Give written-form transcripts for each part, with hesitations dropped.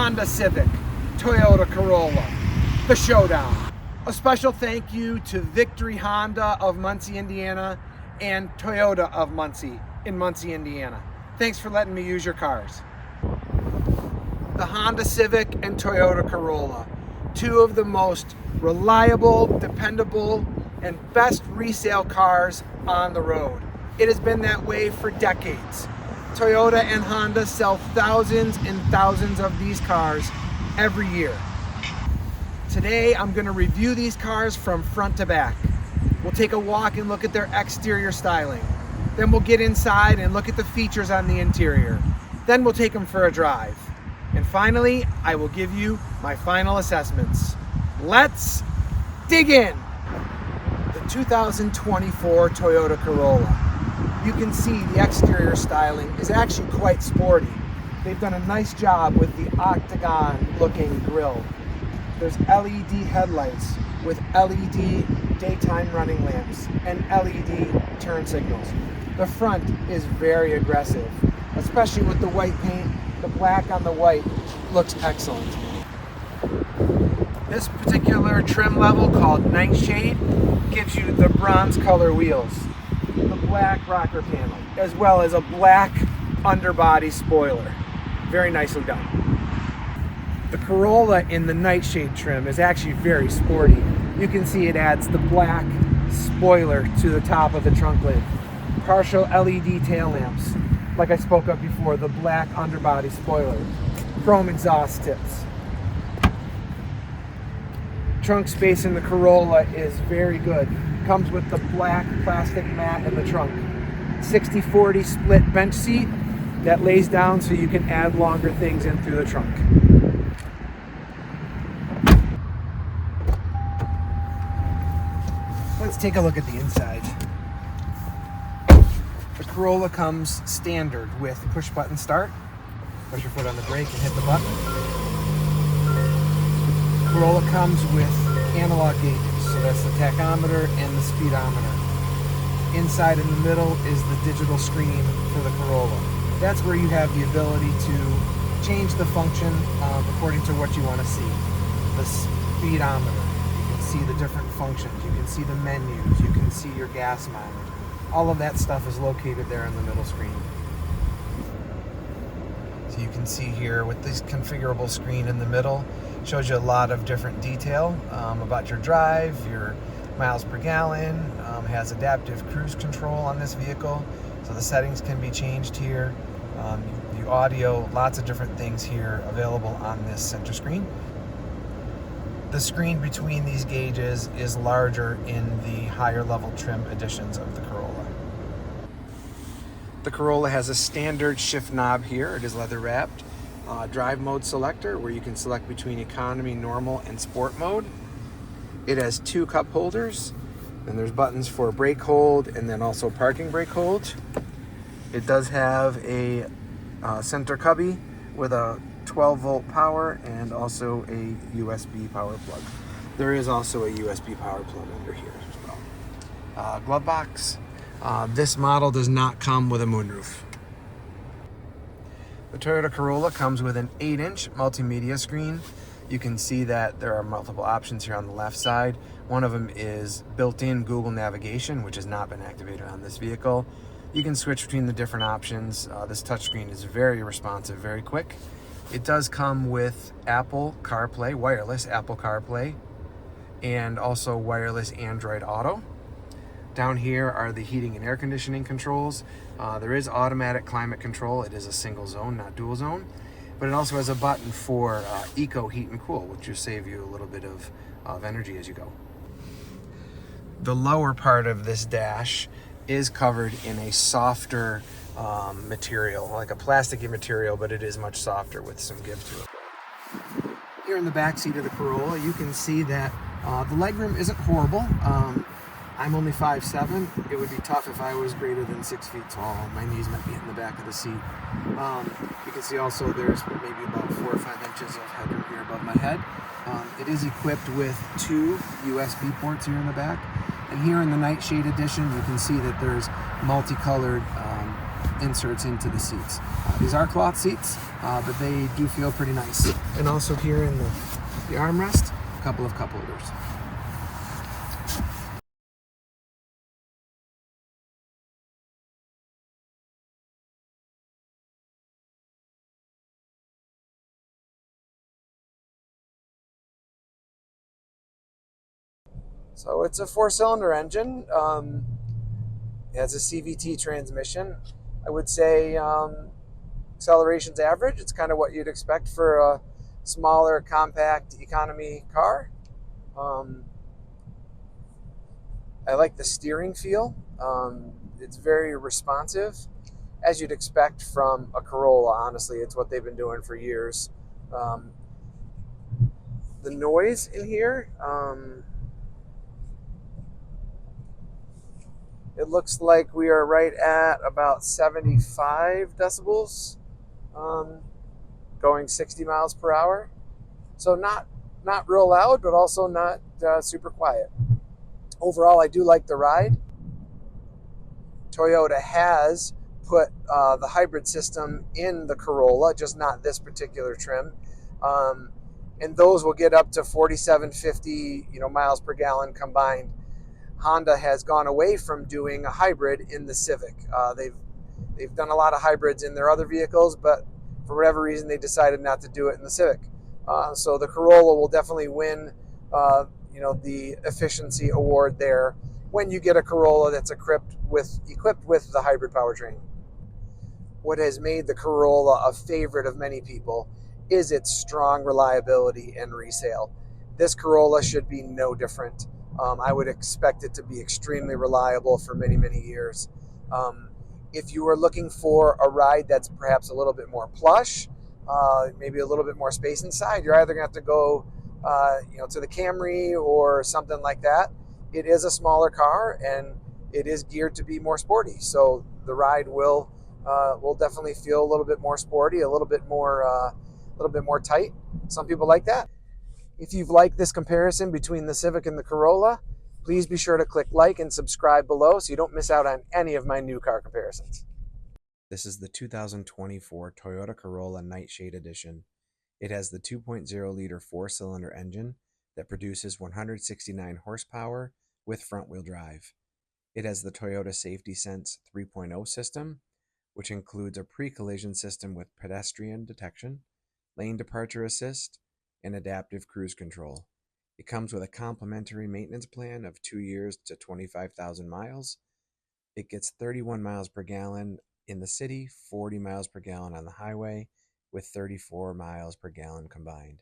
Honda Civic, Toyota Corolla, the Showdown. A special thank you to Victory Honda of Muncie, Indiana, and Toyota of Muncie in Muncie, Indiana. Thanks for letting me use your cars. The Honda Civic and Toyota Corolla, two of the most reliable, dependable, and best resale cars on the road. It has been that way for decades. Toyota and Honda sell thousands and thousands of these cars every year. Today, I'm going to review these cars from front to back. We'll take a walk and look at their exterior styling. Then we'll get inside and look at the features on the interior. Then we'll take them for a drive. And finally, I will give you my final assessments. Let's dig in. The 2024 Toyota Corolla. You can see the exterior styling is actually quite sporty. They've done a nice job with the octagon looking grille. There's LED headlights with LED daytime running lamps and LED turn signals. The front is very aggressive, especially with the white paint. The black on the white looks excellent. This particular trim level called Nightshade gives you the bronze color wheels, the black rocker panel, as well as a black underbody spoiler. Very nicely done. The Corolla in the Nightshade trim is actually very sporty. You can see it adds the black spoiler to the top of the trunk lid. Partial LED tail lamps. Like I spoke of before, the black underbody spoiler. Chrome exhaust tips. Trunk space in the Corolla is very good. Comes with the black plastic mat in the trunk. 60-40 split bench seat that lays down so you can add longer things in through the trunk. Let's take a look at the inside. The Corolla comes standard with push button start. Push your foot on the brake and hit the button. Corolla comes with analog gauges, so that's the tachometer and the speedometer. Inside in the middle is the digital screen for the Corolla. That's where you have the ability to change the function according to what you want to see. The speedometer, you can see the different functions, you can see the menus, you can see your gas mileage. All of that stuff is located there in the middle screen. So you can see here with this configurable screen in the middle, shows you a lot of different detail about your drive, your miles per gallon, has adaptive cruise control on this vehicle, so the settings can be changed here. The audio, lots of different things here available on this center screen. The screen between these gauges is larger in the higher level trim editions of the Corolla. The Corolla has a standard shift knob here. It is leather wrapped. Drive mode selector where you can select between economy, normal, and sport mode. It has two cup holders, and there's buttons for brake hold and then also parking brake hold. It does have a center cubby with a 12-volt power and also a USB power plug. There is also a USB power plug under here as well. Glove box. This model does not come with a moonroof. The Toyota Corolla comes with an 8-inch multimedia screen. You can see that there are multiple options here on the left side. One of them is built-in Google navigation, which has not been activated on this vehicle. You can switch between the different options. This touchscreen is very responsive, very quick. It does come with Apple CarPlay, wireless Apple CarPlay, and also wireless Android Auto. Down here are the heating and air conditioning controls. There is automatic climate control. It is a single zone, not dual zone. But it also has a button for Eco Heat and Cool, which will save you a little bit of energy as you go. The lower part of this dash is covered in a softer material, like a plasticky material, but it is much softer with some give to it. Here in the back seat of the Corolla, you can see that the legroom isn't horrible. I'm only 5'7". It would be tough if I was greater than 6 feet tall. My knees might be in the back of the seat. You can see also there's maybe about 4 or 5 inches of headroom here above my head. It is equipped with 2 USB ports here in the back. And here in the Nightshade edition, you can see that there's multicolored inserts into the seats. These are cloth seats. but they do feel pretty nice. And also here in the armrest, a couple of cup holders. So it's a 4-cylinder engine. It has a CVT transmission. I would say acceleration's average. It's kind of what you'd expect for a smaller, compact economy car. I like the steering feel. It's very responsive, as you'd expect from a Corolla. Honestly, it's what they've been doing for years. The noise in here, it looks like we are right at about 75 decibels, going 60 miles per hour. So not real loud, but also not super quiet. Overall, I do like the ride. Toyota has put the hybrid system in the Corolla, just not this particular trim. And those will get up to 4750, miles per gallon combined. Honda has gone away from doing a hybrid in the Civic. They've done a lot of hybrids in their other vehicles, but for whatever reason, they decided not to do it in the Civic. So the Corolla will definitely win, the efficiency award there when you get a Corolla that's equipped with the hybrid powertrain. What has made the Corolla a favorite of many people is its strong reliability and resale. This Corolla should be no different. I would expect it to be extremely reliable for many, many years. If you are looking for a ride that's perhaps a little bit more plush, maybe a little bit more space inside, you're either going to have to go to the Camry or something like that. It is a smaller car and it is geared to be more sporty. So the ride will definitely feel a little bit more sporty, a little bit more tight. Some people like that. If you've liked this comparison between the Civic and the Corolla, please be sure to click like and subscribe below so you don't miss out on any of my new car comparisons. This is the 2024 Toyota Corolla Nightshade Edition. It has the 2.0-liter 4-cylinder engine that produces 169 horsepower with front-wheel drive. It has the Toyota Safety Sense 3.0 system, which includes a pre-collision system with pedestrian detection, lane departure assist, and adaptive cruise control. It comes with a complimentary maintenance plan of 2 years to 25,000 miles. It gets 31 miles per gallon in the city, 40 miles per gallon on the highway, with 34 miles per gallon combined.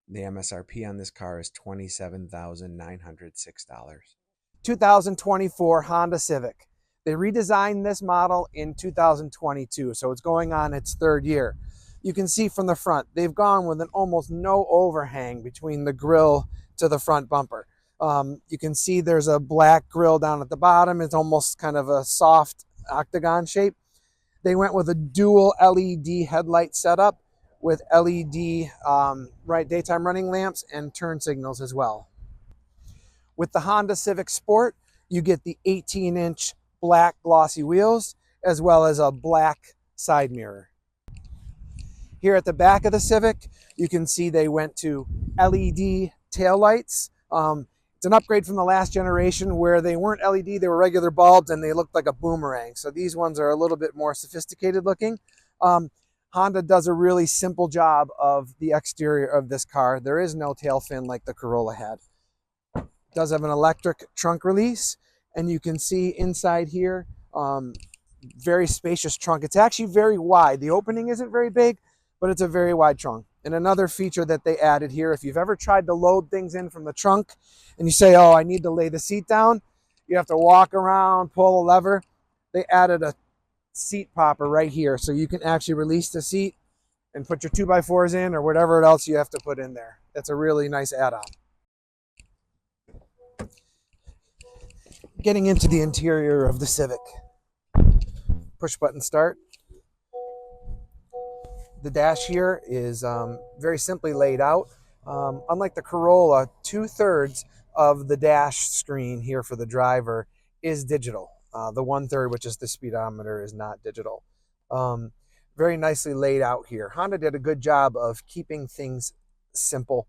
The MSRP on this car is $27,906. 2024 Honda Civic. They redesigned this model in 2022, so it's going on its third year. You can see from the front, they've gone with an almost no overhang between the grille to the front bumper. You can see there's a black grille down at the bottom. It's almost kind of a soft octagon shape. They went with a dual LED headlight setup with LED daytime running lamps and turn signals as well. With the Honda Civic Sport, you get the 18-inch black glossy wheels as well as a black side mirror. Here at the back of the Civic, you can see they went to LED taillights. It's an upgrade from the last generation where they weren't LED, they were regular bulbs and they looked like a boomerang. So these ones are a little bit more sophisticated looking. Honda does a really simple job of the exterior of this car. There is no tail fin like the Corolla had. It does have an electric trunk release, and you can see inside here, very spacious trunk. It's actually very wide. The opening isn't very big, but it's a very wide trunk. And another feature that they added here, if you've ever tried to load things in from the trunk and you say, oh, I need to lay the seat down, you have to walk around, pull a lever. They added a seat popper right here, so you can actually release the seat and put your 2x4s in or whatever else you have to put in there. That's a really nice add-on. Getting into the interior of the Civic. Push button start. The dash here is very simply laid out. Unlike the Corolla, 2/3 of the dash screen here for the driver is digital. The 1/3, which is the speedometer, is not digital. very nicely laid out here. Honda did a good job of keeping things simple.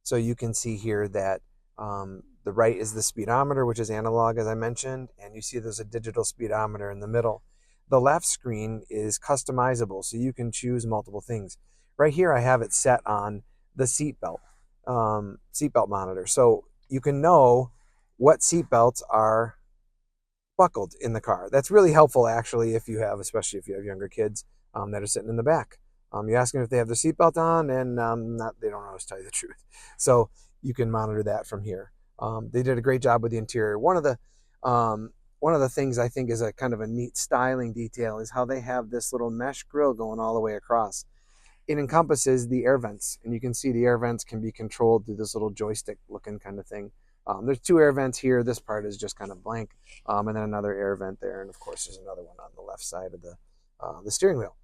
So you can see here that the right is the speedometer, which is analog, as I mentioned, and you see there's a digital speedometer in the middle. The left screen is customizable, so you can choose multiple things. Right here, I have it set on the seatbelt monitor, so you can know what seatbelts are buckled in the car. That's really helpful, actually, especially if you have younger kids that are sitting in the back. You ask them if they have their seatbelt on, and they don't always tell you the truth. So you can monitor that from here. They did a great job with the interior. One of the things I think is a kind of a neat styling detail is how they have this little mesh grille going all the way across. It encompasses the air vents, and you can see the air vents can be controlled through this little joystick looking kind of thing. There's two air vents here. This part is just kind of blank, and then another air vent there, and of course there's another one on the left side of the steering wheel.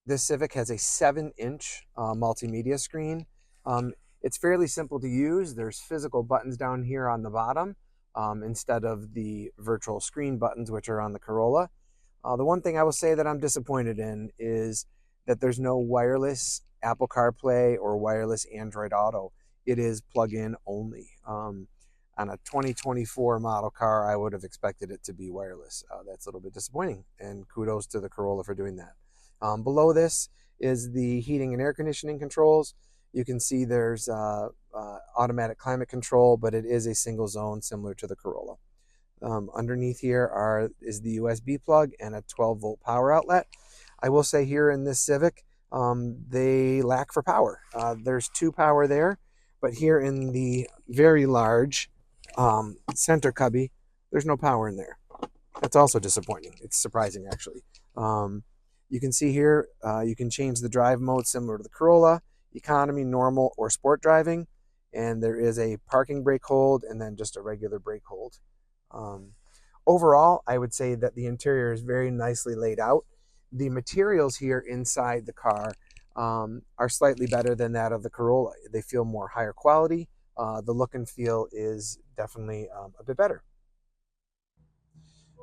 This Civic has a 7-inch multimedia screen. It's fairly simple to use. There's physical buttons down here on the bottom instead of the virtual screen buttons, which are on the Corolla. The one thing I will say that I'm disappointed in is that there's no wireless Apple CarPlay or wireless Android Auto. It is plug-in only. On a 2024 model car, I would have expected it to be wireless. That's a little bit disappointing, and kudos to the Corolla for doing that. Below this is the heating and air conditioning controls. You can see there's automatic climate control, but it is a single zone similar to the Corolla. Underneath here is the USB plug and a 12-volt power outlet. I will say here in this Civic, they lack for power. There's 2 power there, but here in the very large center cubby, there's no power in there. That's also disappointing. It's surprising, actually. You can see here, you can change the drive mode similar to the Corolla, economy, normal, or sport driving. And there is a parking brake hold and then just a regular brake hold. Overall, I would say that the interior is very nicely laid out. The materials here inside the car are slightly better than that of the Corolla. They feel more higher quality. The look and feel is definitely a bit better.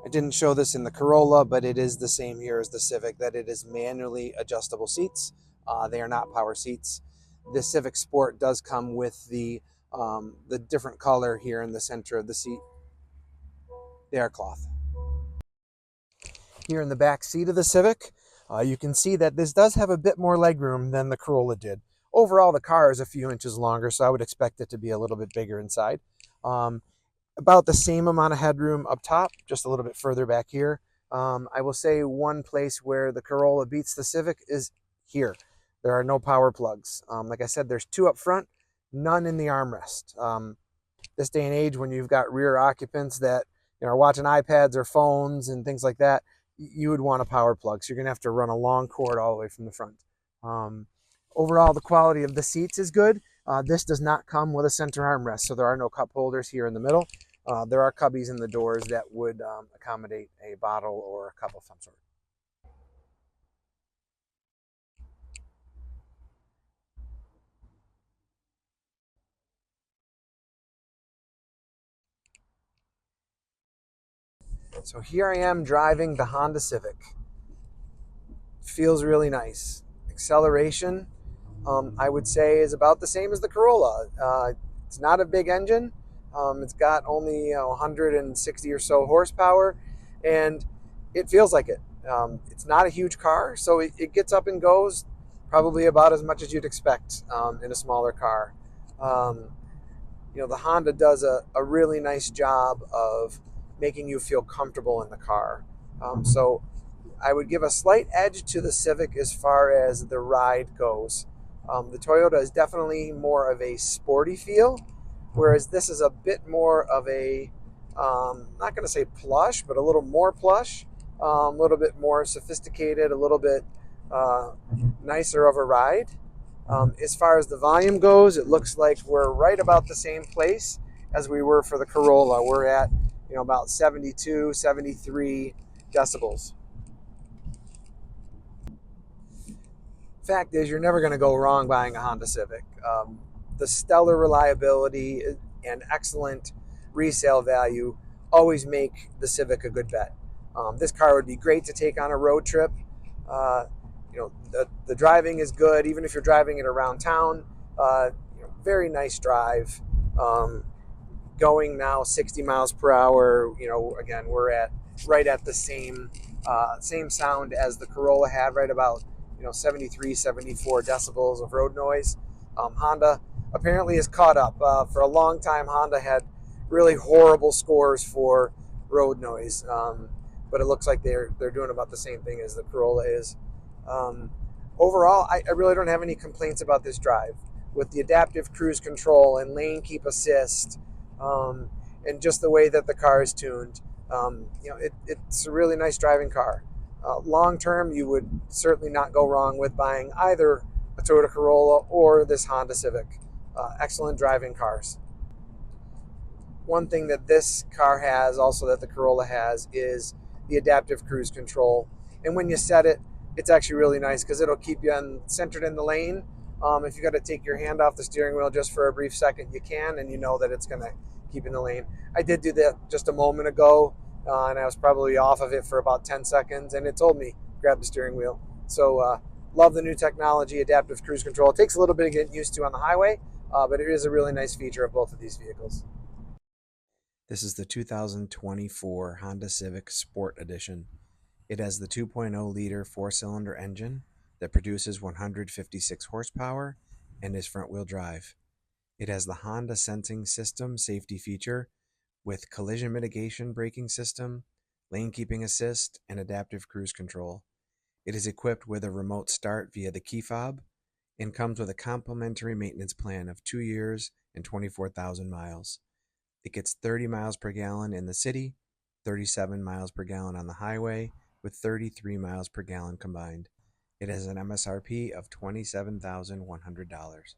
I didn't show this in the Corolla, but it is the same here as the Civic, that it is manually adjustable seats. They are not power seats. The Civic Sport does come with the different color here in the center of the seat. They are cloth. Here in the back seat of the Civic, you can see that this does have a bit more legroom than the Corolla did. Overall, the car is a few inches longer, so I would expect it to be a little bit bigger inside. About the same amount of headroom up top, just a little bit further back here. I will say one place where the Corolla beats the Civic is here. There are no power plugs. Like I said, there's 2 up front, none in the armrest. This day and age, when you've got rear occupants that are watching iPads or phones and things like that, you would want a power plug. So you're going to have to run a long cord all the way from the front. Overall, the quality of the seats is good. This does not come with a center armrest, so there are no cup holders here in the middle. There are cubbies in the doors that would accommodate a bottle or a cup of some sort. So here I am driving the Honda Civic. Feels really nice. Acceleration, I would say, is about the same as the Corolla. It's not a big engine. It's got only 160 or so horsepower, and it feels like it. It's not a huge car, so it gets up and goes probably about as much as you'd expect in a smaller car. The Honda does a really nice job of making you feel comfortable in the car. So I would give a slight edge to the Civic as far as the ride goes. The Toyota is definitely more of a sporty feel, whereas this is a bit more of a, not going to say plush, but a little more plush, a little bit more sophisticated, a little bit nicer of a ride. As far as the volume goes, it looks like we're right about the same place as we were for the Corolla. We're at about 72, 73 decibels. Fact is, you're never going to go wrong buying a Honda Civic. The stellar reliability and excellent resale value always make the Civic a good bet. This car would be great to take on a road trip. The driving is good, even if you're driving it around town. Very nice drive. Going now 60 miles per hour. Again, we're right at the same sound as the Corolla had, right about 73, 74 decibels of road noise. Honda apparently is caught up. For a long time, Honda had really horrible scores for road noise, but it looks like they're doing about the same thing as the Corolla is. Overall, I really don't have any complaints about this drive. With the adaptive cruise control and lane keep assist, and just the way that the car is tuned, it's a really nice driving car. Long term, you would certainly not go wrong with buying either a Toyota Corolla or this Honda Civic. Excellent driving cars. One thing that this car has, also that the Corolla has, is the adaptive cruise control. And when you set it, it's actually really nice because it'll keep you centered in the lane. If you got to take your hand off the steering wheel just for a brief second, you can, and you know that it's going to keep in the lane. I did do that just a moment ago, and I was probably off of it for about 10 seconds, and it told me, grab the steering wheel. So love the new technology, adaptive cruise control. It takes a little bit of getting used to on the highway, but it is a really nice feature of both of these vehicles. This is the 2024 Honda Civic Sport Edition. It has the 2.0-liter four-cylinder engine that produces 156 horsepower and is front-wheel drive. It has the Honda Sensing System safety feature with collision mitigation braking system, lane keeping assist, and adaptive cruise control. It is equipped with a remote start via the key fob and comes with a complimentary maintenance plan of 2 years and 24,000 miles. It gets 30 miles per gallon in the city, 37 miles per gallon on the highway, with 33 miles per gallon combined. It has an MSRP of $27,100.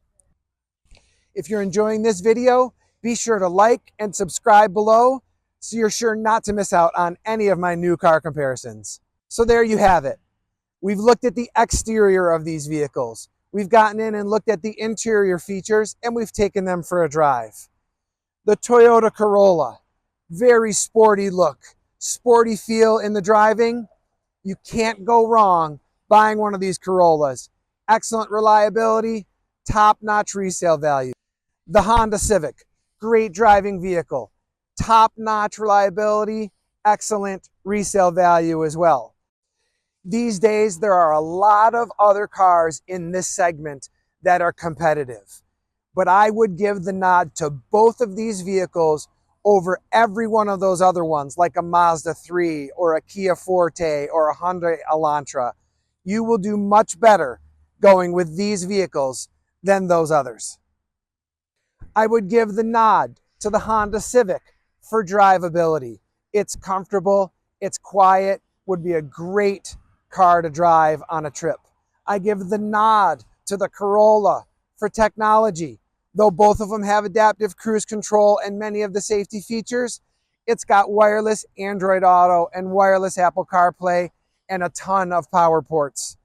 If you're enjoying this video, be sure to like and subscribe below so you're sure not to miss out on any of my new car comparisons. So there you have it. We've looked at the exterior of these vehicles. We've gotten in and looked at the interior features, and we've taken them for a drive. The Toyota Corolla, very sporty look, sporty feel in the driving. You can't go wrong buying one of these Corollas. Excellent reliability, top-notch resale value. The Honda Civic, great driving vehicle, top-notch reliability, excellent resale value as well. These days, there are a lot of other cars in this segment that are competitive, but I would give the nod to both of these vehicles over every one of those other ones, like a Mazda 3 or a Kia Forte or a Hyundai Elantra. You will do much better going with these vehicles than those others. I would give the nod to the Honda Civic for drivability. It's comfortable, it's quiet, would be a great car to drive on a trip. I give the nod to the Corolla for technology. Though both of them have adaptive cruise control and many of the safety features, it's got wireless Android Auto and wireless Apple CarPlay and a ton of power ports.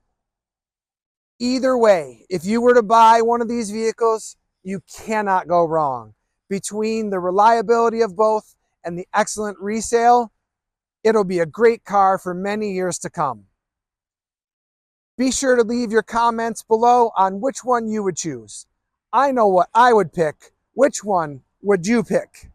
Either way, if you were to buy one of these vehicles, you cannot go wrong. Between the reliability of both and the excellent resale, it'll be a great car for many years to come. Be sure to leave your comments below on which one you would choose. I know what I would pick. Which one would you pick?